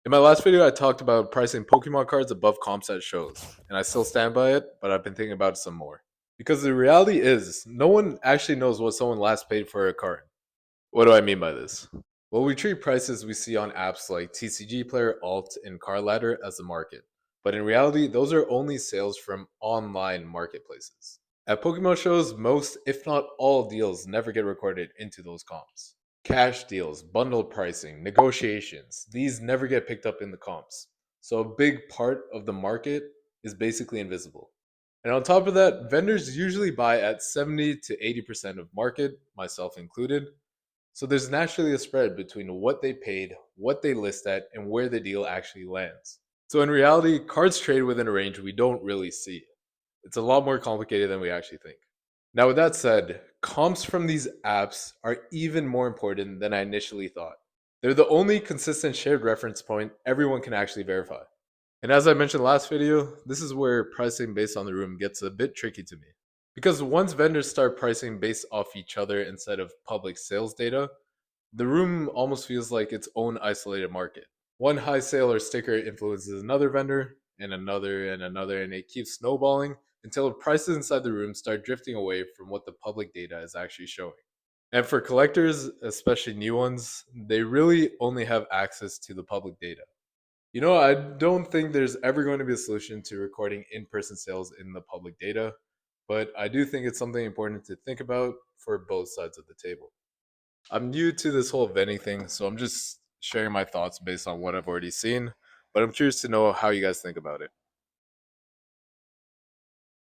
In my last video, I talked about pricing Pokemon cards above comps at shows, and I still stand by it, but I've been thinking about it some more. Because the reality is, no one actually knows what someone last paid for a card. What do I mean by this? Well, we treat prices we see on apps like TCG Player, Alt, and Card Ladder as the market. But in reality, those are only sales from online marketplaces. At Pokemon shows, most, if not all, deals never get recorded into those comps. Cash deals, bundle pricing, negotiations, these never get picked up in the comps. So a big part of the market is basically invisible. And on top of that, vendors usually buy at 70 to 80% of market, myself included. So there's naturally a spread between what they paid, what they list at, and where the deal actually lands. So in reality, cards trade within a range we don't really see. It's a lot more complicated than we actually think. Now, with that said, comps from these apps are even more important than I initially thought. They're the only consistent shared reference point everyone can actually verify. And as I mentioned last video, this is where pricing based on the room gets a bit tricky to me. Because once vendors start pricing based off each other instead of public sales data, the room almost feels like its own isolated market. One high sale or sticker influences another vendor, and another, and it keeps snowballing until prices inside the room start drifting away from what the public data is actually showing. And for collectors, especially new ones, they really only have access to the public data. I don't think there's ever going to be a solution to recording in person sales in the public data, but I do think it's something important to think about for both sides of the table. I'm new to this whole vending thing, so I'm just sharing my thoughts based on what I've already seen, but I'm curious to know how you guys think about it.